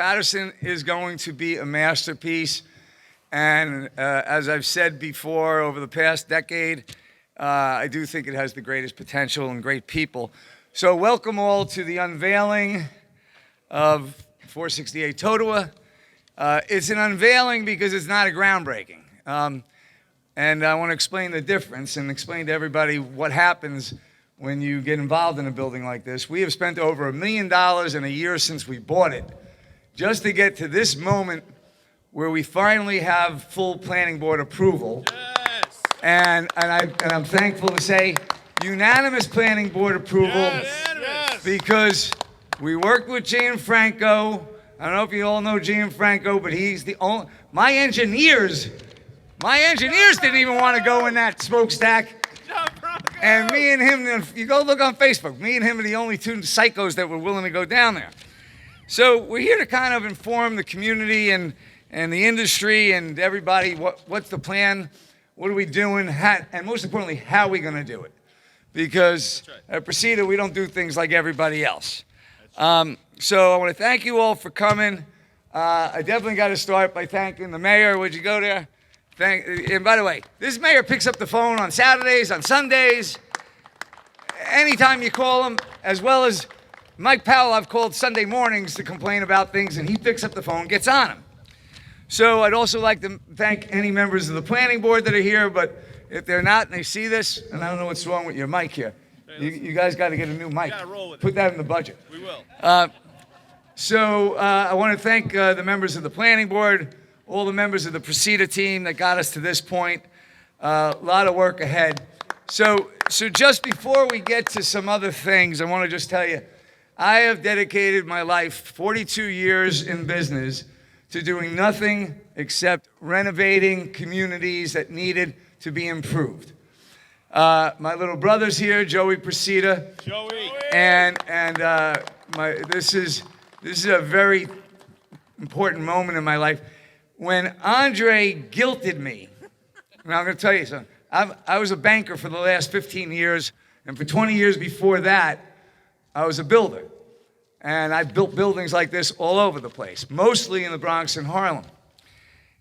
Patterson is going to be a masterpiece. And as I've said before, over the past decade, I do think it has the greatest potential and great people. So welcome all to the unveiling of 468 Totowa. It's an unveiling because it's not a groundbreaking. And I want to explain the difference and explain to everybody what happens when you get involved in a building like this. We have spent over $1 million in a year since we bought it just to get to this moment where we finally have full planning board approval. Yes. And I'm thankful to say unanimous planning board approval. Yes. Because we worked with Gianfranco. I don't know if you all know Gianfranco, but he's the only, my engineers didn't even want to go in that smokestack. And me and him, if you go look on Facebook, me and him are the only two psychos that were willing to go down there. So we're here to kind of inform the community and the industry and everybody what's the plan, what are we doing, and most importantly, how are we going to do it? Because at Precita, we don't do things like everybody else. So I want to thank you all for coming. I definitely got to start by thanking the mayor. Would you go there? And by the way, this mayor picks up the phone on Saturdays, on Sundays, anytime you call him, as well as Mike Powell. I've called Sunday mornings to complain about things, and he picks up the phone, gets on him. So I'd also like to thank any members of the planning board that are here, but if they're not and they see this, and I don't know what's wrong with your mic here, you guys got to get a new mic. Put that in the budget. We will. So I want to thank the members of the planning board, all the members of the Precita team that got us to this point. A lot of work ahead. So just before we get to some other things, I want to just tell you, I have dedicated my life, 42 years in business, to doing nothing except renovating communities that needed to be improved. My little brother's here, Joey Precita. Joey. And this is a very important moment in my life. When Andre guilted me, and I'm going to tell you something, I was a banker for the last 15 years, and for 20 years before that, I was a builder. And I built buildings like this all over the place, mostly in the Bronx and Harlem.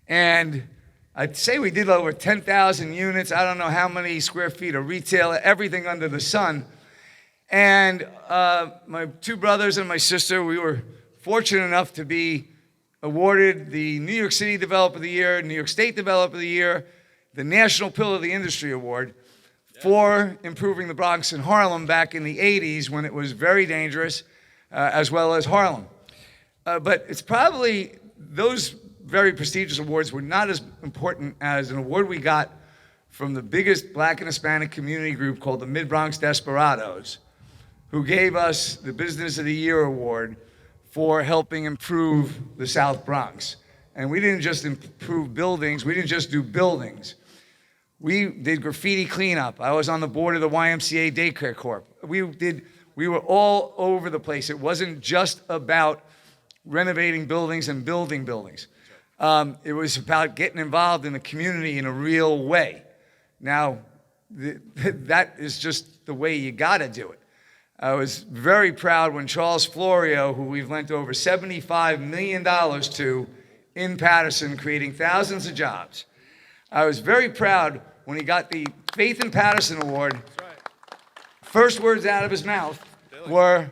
And I'd say we did over 10,000 units. I don't know how many square feet of retail, everything under the sun. And my two brothers and my sister, we were fortunate enough to be awarded the New York City Developer of the Year, New York State Developer of the Year, the National Pillar of the Industry Award for improving the Bronx and Harlem back in the 80s when it was very dangerous, as well as Harlem. But it's probably, those very prestigious awards were not as important as an award we got from the biggest Black and Hispanic community group called the Mid-Bronx Desperados, who gave us the Business of the Year Award for helping improve the South Bronx. And we didn't just improve buildings, we didn't just do buildings. We did graffiti cleanup. I was on the board of the YMCA Daycare Corp. We were all over the place. It wasn't just about renovating buildings and building buildings. It was about getting involved in the community in a real way. Now, that is just the way you gotta do it. I was very proud when Charles Florio, who we've lent over $75 million to in Patterson, creating thousands of jobs. I was very proud when he got the Faith in Patterson Award. First words out of his mouth were,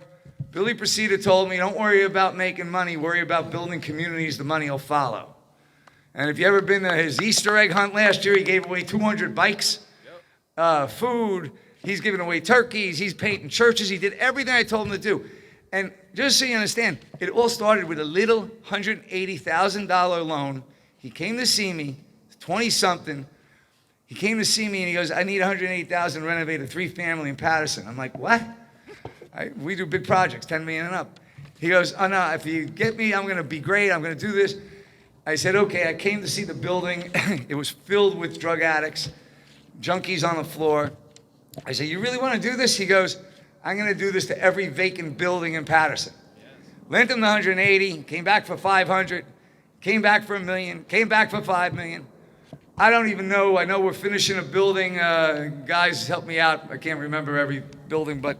Billy Precita told me, don't worry about making money, worry about building communities, the money will follow. And if you ever been to his Easter egg hunt last year, he gave away 200 bikes, food, he's giving away turkeys, he's painting churches, he did everything I told him to do. And just so you understand, it all started with a little $180,000 loan. He came to see me, 20-something. He came to see me and he goes, I need $180,000 to renovate a 3-family in Patterson. I'm like, what? We do big projects, 10 million and up. He goes, oh no, if you get me, I'm going to be great, I'm going to do this. I said, okay, I came to see the building. It was filled with drug addicts, junkies on the floor. I said, you really want to do this? He goes, I'm going to do this to every vacant building in Patterson. Yes. Lent him the 180, came back for 500, came back for $1 million, came back for $5 million. I don't even know. I know we're finishing a building. Guys, help me out. I can't remember every building, but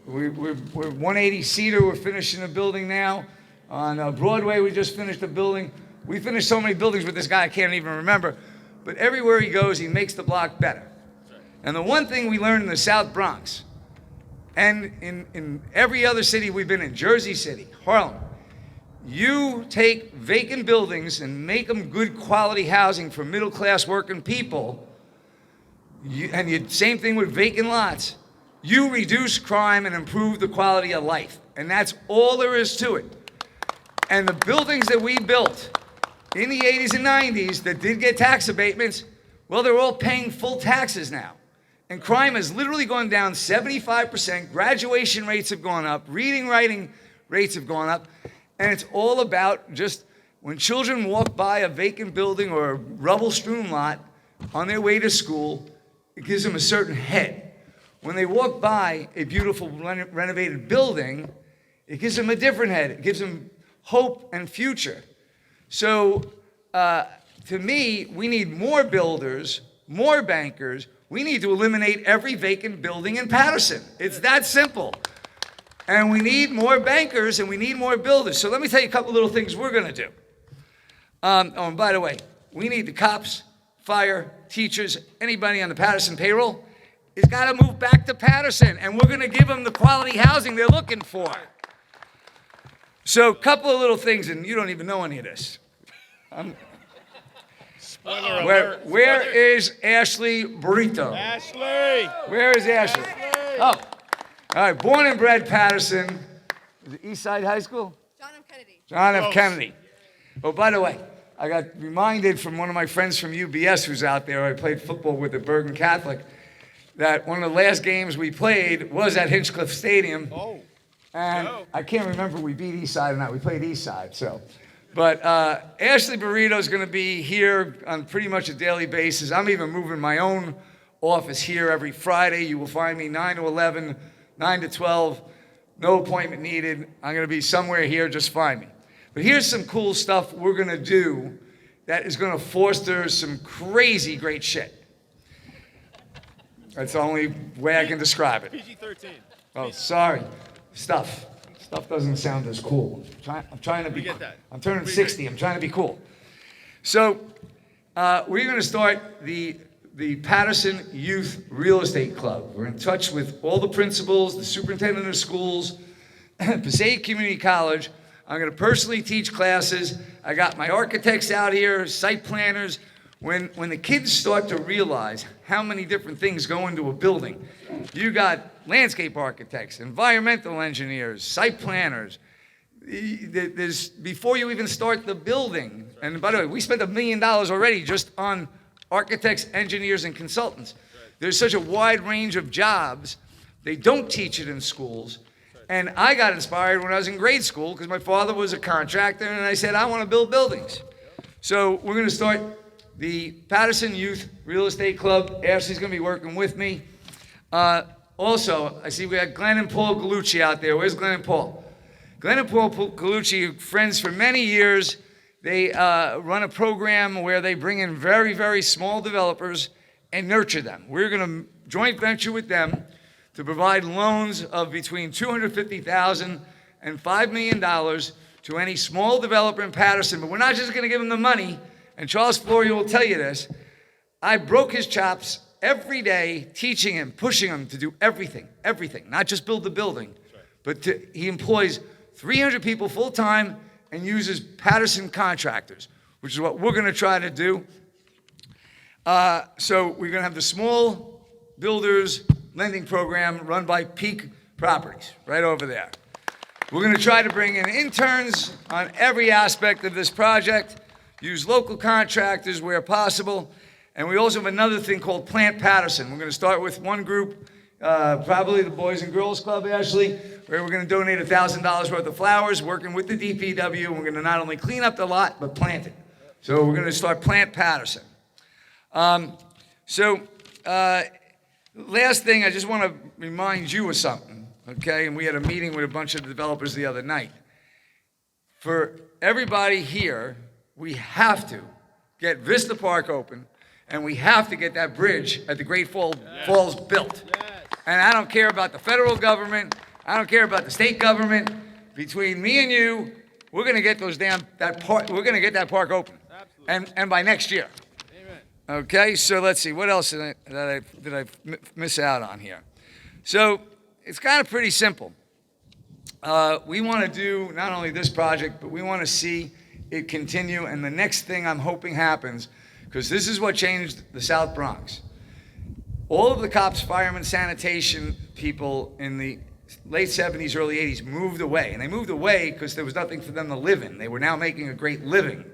we're 180 Cedar. We're finishing a building now. On Broadway, we just finished a building. We finished so many buildings with this guy, I can't even remember. But everywhere he goes, he makes the block better. And the one thing we learned in the South Bronx, and in every other city we've been in, Jersey City, Harlem, you take vacant buildings and make them good quality housing for middle-class working people, same thing with vacant lots, you reduce crime and improve the quality of life. And that's all there is to it. And the buildings that we built in the 80s and 90s that did get tax abatements, well, they're all paying full taxes now. And crime has literally gone down 75%. Graduation rates have gone up. Reading, writing rates have gone up. And it's all about just when children walk by a vacant building or a rubble-strewn lot on their way to school, it gives them a certain head. When they walk by a beautiful renovated building, it gives them a different head. It gives them hope and future. So to me, we need more builders, more bankers. We need to eliminate every vacant building in Patterson. It's that simple. And we need more bankers and we need more builders. So let me tell you a couple little things we're going to do. And by the way, we need the cops, fire, teachers, anybody on the Patterson payroll has got to move back to Patterson. And we're going to give them the quality housing they're looking for. So a couple of little things, and you don't even know any of this. Where is Ashley Burrito? Ashley! Where is Ashley? Oh, all right. Born and bred Patterson. Is it East Side High School? John F. Kennedy. John F. Kennedy. Oh, by the way, I got reminded from one of my friends from UBS who's out there. I played football with the Bergen Catholic. That one of the last games we played was at Hinchcliffe Stadium. Oh. And I can't remember if we beat East Side or not. We played East Side, so. But Ashley Burrito is going to be here on pretty much a daily basis. I'm even moving my own office here every Friday. You will find me 9 to 11, 9 to 12. No appointment needed. I'm going to be somewhere here. Just find me. But here's some cool stuff we're going to do that is going to foster some crazy great shit. That's the only way I can describe it. PG-13. Oh, sorry. Stuff doesn't sound as cool. I'm trying to be. We get that. I'm turning 60. I'm trying to be cool. So we're going to start the Patterson Youth Real Estate Club. We're in touch with all the principals, the superintendent of schools, Passaic Community College. I'm going to personally teach classes. I got my architects out here, site planners. When the kids start to realize how many different things go into a building, you got landscape architects, environmental engineers, site planners. There's, before you even start the building, and by the way, we spent $1 million already just on architects, engineers, and consultants. There's such a wide range of jobs. They don't teach it in schools. And I got inspired when I was in grade school because my father was a contractor, and I said, I want to build buildings. So we're going to start the Patterson Youth Real Estate Club. Ashley's going to be working with me. Also, I see we got Glenn and Paul Gallucci out there. Where's Glenn and Paul? Glenn and Paul Gallucci, friends for many years. They run a program where they bring in very, very small developers and nurture them. We're going to joint venture with them to provide loans of between $250,000 and $5 million to any small developer in Patterson. But we're not just going to give them the money. And Charles Florio will tell you this. I broke his chops every day, teaching him, pushing him to do everything, not just build the building, but he employs 300 people full-time and uses Patterson contractors, which is what we're going to try to do. So we're going to have the small builders lending program run by Peak Properties, right over there. We're going to try to bring in interns on every aspect of this project, use local contractors where possible, and we also have another thing called Plant Patterson. We're going to start with one group, probably the Boys and Girls Club, Ashley, where we're going to donate $1,000 worth of flowers, working with the DPW, and we're going to not only clean up the lot, but plant it. So we're going to start Plant Patterson. Last thing, I just want to remind you of something, okay? And we had a meeting with a bunch of developers the other night. For everybody here, we have to get Vista Park open, and we have to get that bridge at the Great Falls built. Yes. And I don't care about the federal government. I don't care about the state government. Between me and you, we're going to get that park. We're going to get that park open, and by next year. Amen. Okay, so let's see. What else did I miss out on here? So it's kind of pretty simple. We want to do not only this project, but we want to see it continue. And the next thing I'm hoping happens, because this is what changed the South Bronx. All of the cops, firemen, sanitation people in the late 70s, early 80s moved away. And they moved away because there was nothing for them to live in. They were now making a great living.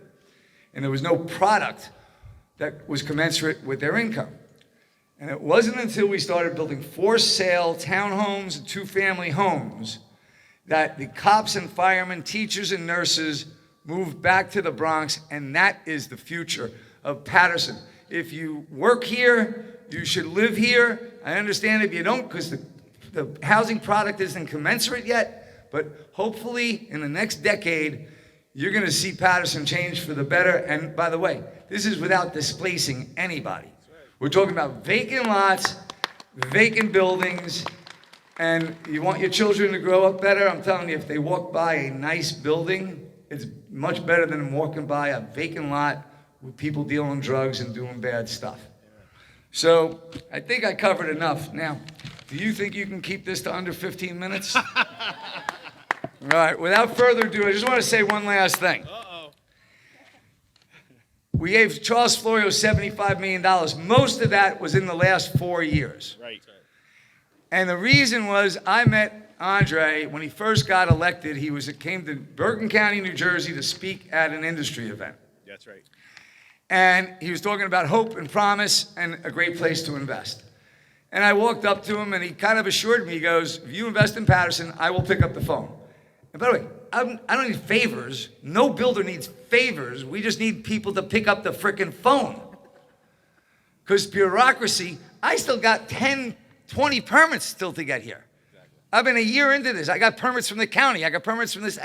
And there was no product that was commensurate with their income. And it wasn't until we started building for-sale townhomes and two-family homes that the cops and firemen, teachers and nurses moved back to the Bronx, and that is the future of Patterson. If you work here, you should live here. I understand if you don't, because the housing product isn't commensurate yet, but hopefully in the next decade, you're going to see Patterson change for the better. And by the way, this is without displacing anybody. We're talking about vacant lots, vacant buildings, and you want your children to grow up better. I'm telling you, if they walk by a nice building, it's much better than them walking by a vacant lot with people dealing drugs and doing bad stuff. So I think I covered enough. Now, do you think you can keep this to under 15 minutes? All right, without further ado, I just want to say one last thing. We gave Charles Florio $75 million. Most of that was in the last 4 years. Right. And the reason was I met Andre when he first got elected. He came to Bergen County, New Jersey to speak at an industry event. That's right. And he was talking about hope and promise and a great place to invest. And I walked up to him and he kind of assured me, he goes, if you invest in Patterson, I will pick up the phone. And by the way, I don't need favors. No builder needs favors. We just need people to pick up the frickin' phone. Because bureaucracy, I still got 10, 20 permits still to get here. Exactly. I've been a year into this. I got permits from the county. I got permits from this.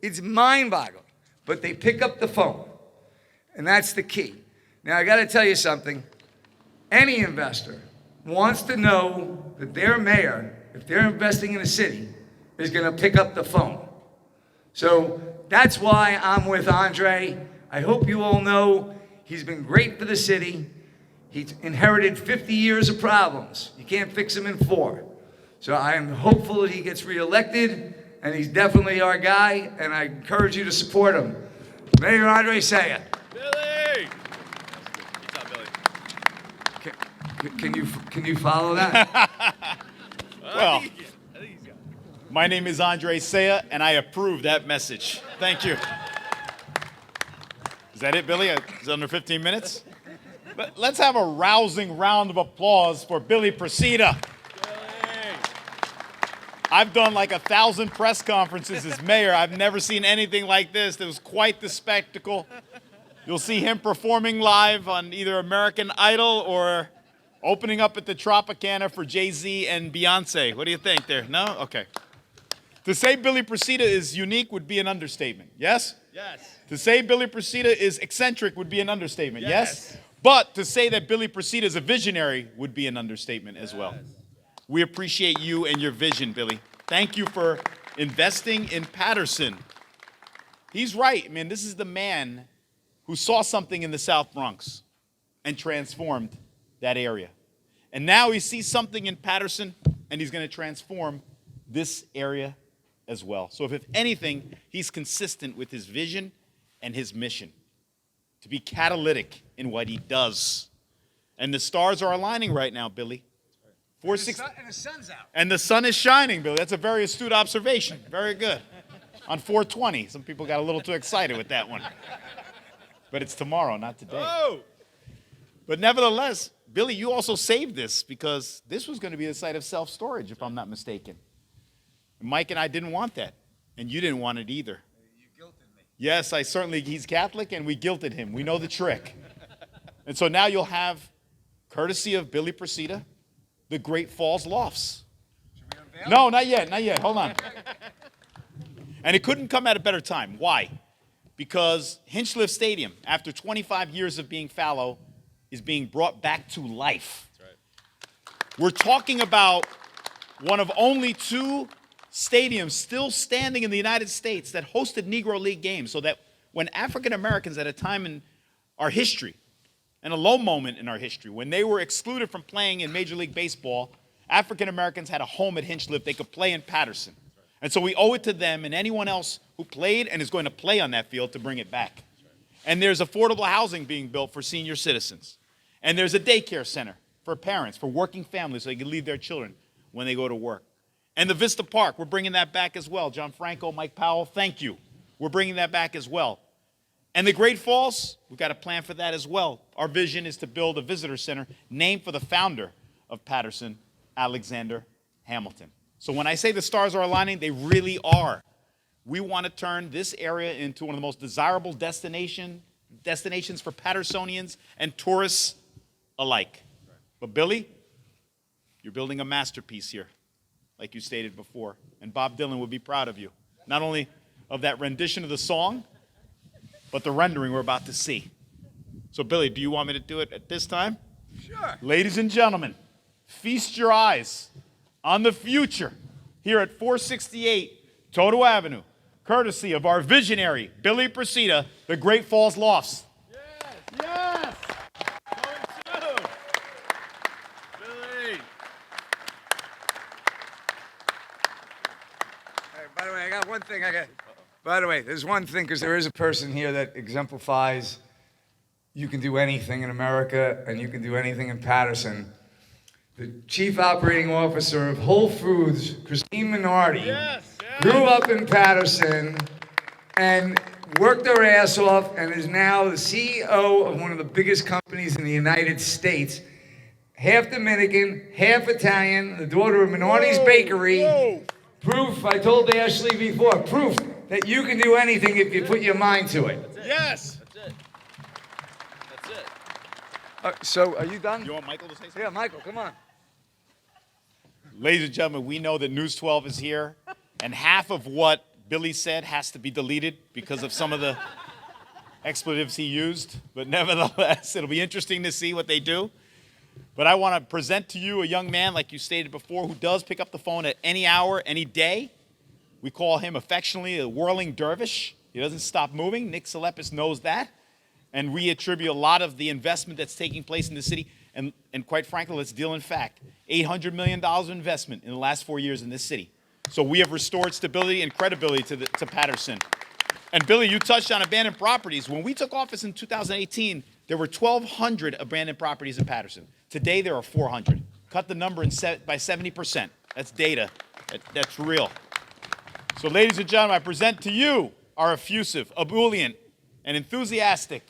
It's mind-boggling. But they pick up the phone. And that's the key. Now, I got to tell you something. Any investor wants to know that their mayor, if they're investing in a city, is going to pick up the phone. So that's why I'm with Andre. I hope you all know he's been great for the city. He's inherited 50 years of problems. You can't fix them in 4. So I am hopeful that he gets reelected, and he's definitely our guy, and I encourage you to support him. Mayor Andre Saya. Billy! Billy! Can you follow that? Well, my name is Andre Saya, and I approve that message. Thank you. Is that it, Billy? Is it under 15 minutes? But let's have a rousing round of applause for Billy Procida. I've done like 1,000 press conferences as mayor. I've never seen anything like this. It was quite the spectacle. You'll see him performing live on either American Idol or opening up at the Tropicana for Jay-Z and Beyonce. What do you think there? No? Okay. To say Billy Procida is unique would be an understatement. Yes? Yes. To say Billy Procida is eccentric would be an understatement. Yes. Yes? But to say that Billy Procida is a visionary would be an understatement as well. Yes. We appreciate you and your vision, Billy. Thank you for investing in Patterson. He's right. I mean, this is the man who saw something in the South Bronx and transformed that area. And now he sees something in Patterson, and he's going to transform this area as well. So if anything, he's consistent with his vision and his mission to be catalytic in what he does. And the stars are aligning right now, Billy. And the sun's out. And the sun is shining, Billy. That's a very astute observation. Very good. On 420, some people got a little too excited with that one. But it's tomorrow, not today. Oh! But nevertheless, Billy, you also saved this because this was going to be the site of self-storage, if I'm not mistaken. And Mike and I didn't want that, and you didn't want it either. You guilted me. Yes, he's Catholic, and we guilted him. We know the trick. And so now you'll have, courtesy of Billy Procida, the Great Falls Lofts. Should we unveil? No, not yet. Hold on. And it couldn't come at a better time. Why? Because Hinchliffe Stadium, after 25 years of being fallow, is being brought back to life. That's right. We're talking about one of only 2 stadium still standing in the United States that hosted Negro League games, so that when African Americans at a time in our history, and a low moment in our history, when they were excluded from playing in Major League Baseball, African Americans had a home at Hinchliffe. They could play in Paterson. And so we owe it to them and anyone else who played and is going to play on that field to bring it back. And there's affordable housing being built for senior citizens. And there's a daycare center for parents, for working families, so they can leave their children when they go to work. And the Vista Park, we're bringing that back as well. John Franco, Mike Powell, thank you. We're bringing that back as well. And the Great Falls, we've got a plan for that as well. Our vision is to build a visitor center named for the founder of Patterson, Alexander Hamilton. So when I say the stars are aligning, they really are. We want to turn this area into one of the most desirable destinations for Pattersonians and tourists alike. But Billy, you're building a masterpiece here, like you stated before. And Bob Dylan would be proud of you. Not only of that rendition of the song, but the rendering we're about to see. So Billy, do you want me to do it at this time? Sure. Ladies and gentlemen, feast your eyes on the future here at 468 Toto Avenue, courtesy of our visionary, Billy Procida, the Great Falls Lofts. Yes! Yes! Coming soon! Billy! Hey, by the way, I got one thing. By the way, there's one thing, because there is a person here that exemplifies you can do anything in America and you can do anything in Patterson. The Chief Operating Officer of Whole Foods, Christine Minardi, Yes! grew up in Patterson and worked her ass off and is now the CEO of one of the biggest companies in the United States. Half Dominican, half Italian, the daughter of Minardi's Bakery. Whoa. Proof, I told Ashley before, proof that you can do anything if you put your mind to it. Yes! That's it. That's it. So, are you done? You want Michael to say something? Yeah, Michael, come on. Ladies and gentlemen, we know that News 12 is here, and half of what Billy said has to be deleted because of some of the expletives he used. But nevertheless, it'll be interesting to see what they do. But I want to present to you a young man, like you stated before, who does pick up the phone at any hour, any day. We call him affectionately a whirling dervish. He doesn't stop moving. Nick Salepis knows that. And we attribute a lot of the investment that's taking place in the city. And quite frankly, let's deal in fact. $800 million of investment in the last 4 years in this city. So we have restored stability and credibility to Patterson. And Billy, you touched on abandoned properties. When we took office in 2018, there were 1,200 abandoned properties in Patterson. Today, there are 400. Cut the number by 70%. That's data. That's real. So ladies and gentlemen, I present to you our effusive, ebullient, and enthusiastic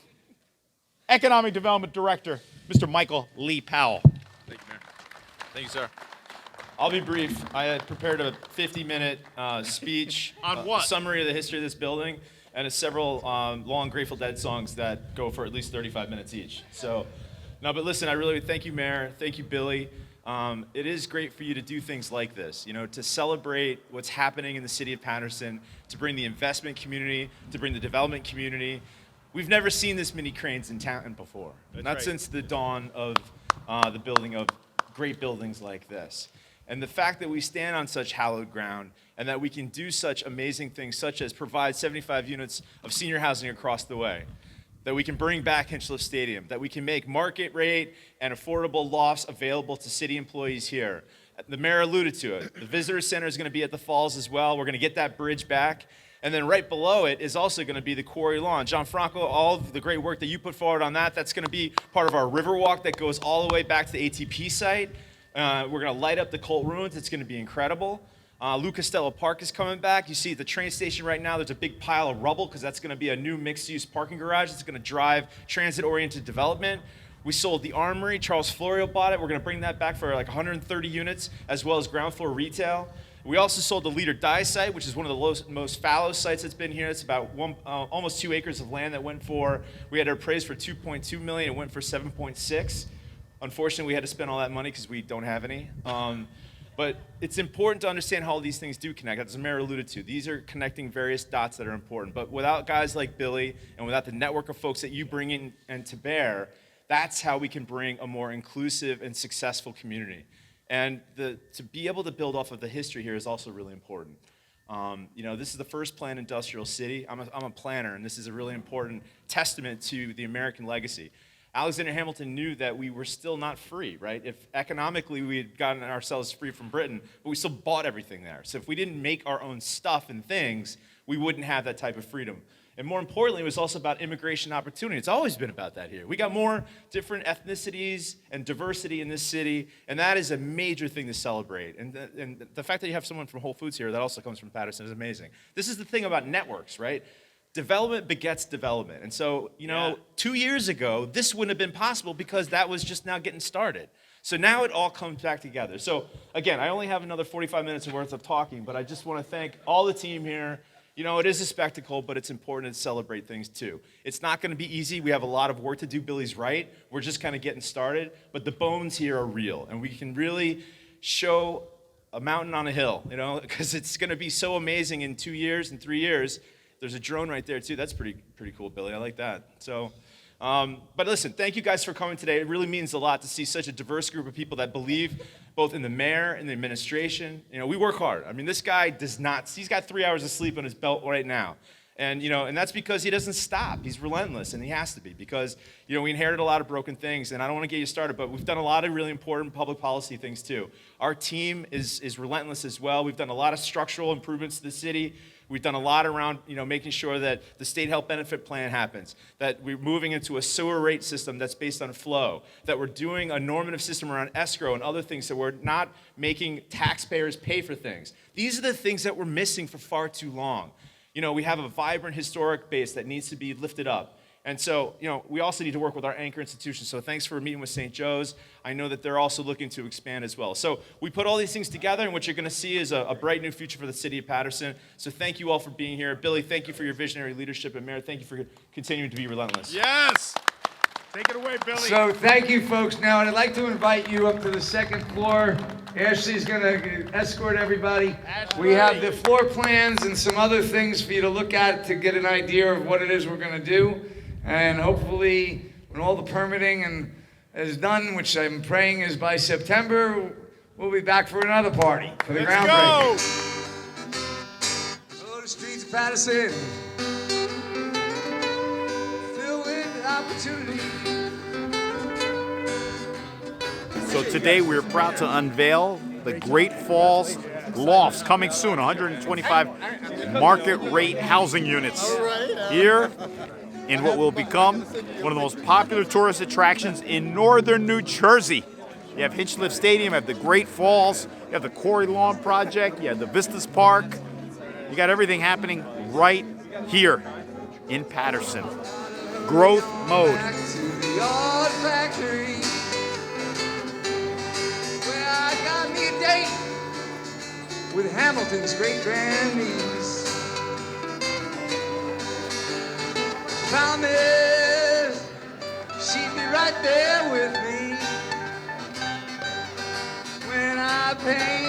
Economic Development Director, Mr. Michael Lee Powell. Thank you, Mayor. Thank you, sir. I'll be brief. I had prepared a 50-minute speech. On what? A summary of the history of this building and several long Grateful Dead songs that go for at least 35 minutes each. So, no, but listen, I really thank you, Mayor. Thank you, Billy. It is great for you to do things like this, to celebrate what's happening in the city of Patterson, to bring the investment community, to bring the development community. We've never seen this many cranes in Taunton before, not since the dawn of the building of great buildings like this. And the fact that we stand on such hallowed ground and that we can do such amazing things, such as provide 75 units of senior housing across the way, that we can bring back Hinchliffe Stadium, that we can make market rate and affordable lofts available to city employees here. The mayor alluded to it. The visitor center is going to be at the falls as well. We're going to get that bridge back. And then right below it is also going to be the quarry lawn. John Franco, all of the great work that you put forward on that, that's going to be part of our river walk that goes all the way back to the ATP site. We're going to light up the cult ruins. It's going to be incredible. Lou Costello Park is coming back. You see at the train station right now, there's a big pile of rubble because that's going to be a new mixed-use parking garage. It's going to drive transit-oriented development. We sold the Armory. Charles Florio bought it. We're going to bring that back for like 130 units, as well as ground floor retail. We also sold the Leader Die site, which is one of the most fallow sites that's been here. It's about almost 2 acres of land that went for, we had it appraised for $2.2 million. It went for $7.6. Unfortunately, we had to spend all that money because we don't have any. But it's important to understand how all these things do connect. As the mayor alluded to, these are connecting various dots that are important. But without guys like Billy and without the network of folks that you bring in and to bear, that's how we can bring a more inclusive and successful community. And to be able to build off of the history here is also really important. This is the first planned industrial city. I'm a planner, and this is a really important testament to the American legacy. Alexander Hamilton knew that we were still not free, right? If economically we had gotten ourselves free from Britain, but we still bought everything there. So if we didn't make our own stuff and things, we wouldn't have that type of freedom. And more importantly, it was also about immigration opportunity. It's always been about that here. We got more different ethnicities and diversity in this city, and that is a major thing to celebrate. And the fact that you have someone from Whole Foods here that also comes from Patterson is amazing. This is the thing about networks, right? Development begets development. And so, 2 years ago, this wouldn't have been possible because that was just now getting started. So now it all comes back together. So again, I only have another 45 minutes worth of talking, but I just want to thank all the team here. It is a spectacle, but it's important to celebrate things too. It's not going to be easy. We have a lot of work to do. Billy's right. We're just kind of getting started, but the bones here are real, and we can really show a mountain on a hill, because it's going to be so amazing in 2 years and 3 years. There's a drone right there too. That's pretty cool, Billy. I like that. So, but listen, thank you guys for coming today. It really means a lot to see such a diverse group of people that believe both in the mayor and the administration. We work hard. I mean, this guy does not, he's got 3 hours of sleep on his belt right now. And, and that's because he doesn't stop. He's relentless, and he has to be, because, we inherited a lot of broken things, and I don't want to get you started, but we've done a lot of really important public policy things too. Our team is relentless as well. We've done a lot of structural improvements to the city. We've done a lot around, making sure that the state health benefit plan happens, that we're moving into a sewer rate system that's based on flow, that we're doing a normative system around escrow and other things, so we're not making taxpayers pay for things. These are the things that we're missing for far too long. We have a vibrant historic base that needs to be lifted up. And so, we also need to work with our anchor institutions. So thanks for meeting with St. Joe's. I know that they're also looking to expand as well. So we put all these things together, and what you're going to see is a bright new future for the city of Patterson. So thank you all for being here. Billy, thank you for your visionary leadership. And Mayor, thank you for continuing to be relentless. Yes. Take it away, Billy. So thank you, folks. Now, I'd like to invite you up to the second floor. Ashley's going to escort everybody. We have the floor plans and some other things for you to look at to get an idea of what it is we're going to do. And hopefully, when all the permitting is done, which I'm praying is by September, we'll be back for another party for the groundbreaking. Hello, the streets of Patterson, filled with opportunity. So today we're proud to unveil the Great Falls Lofts, coming soon, 125 market rate housing units here in what will become one of the most popular tourist attractions in northern New Jersey. You have Hinchliffe Stadium, you have the Great Falls, you have the Quarry Lawn Project, you have the Vistas Park. You got everything happening right here in Patterson. Growth mode. Back to the old factory, where I got me a date with Hamilton's great-grandniece. Promised she'd be right there with me when I paint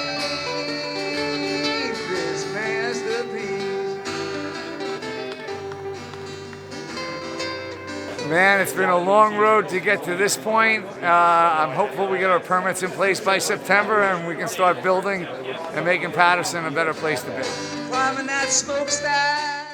this masterpiece. Man, it's been a long road to get to this point. I'm hopeful we get our permits in place by September and we can start building and making Patterson a better place to be. Climbing that smokestack.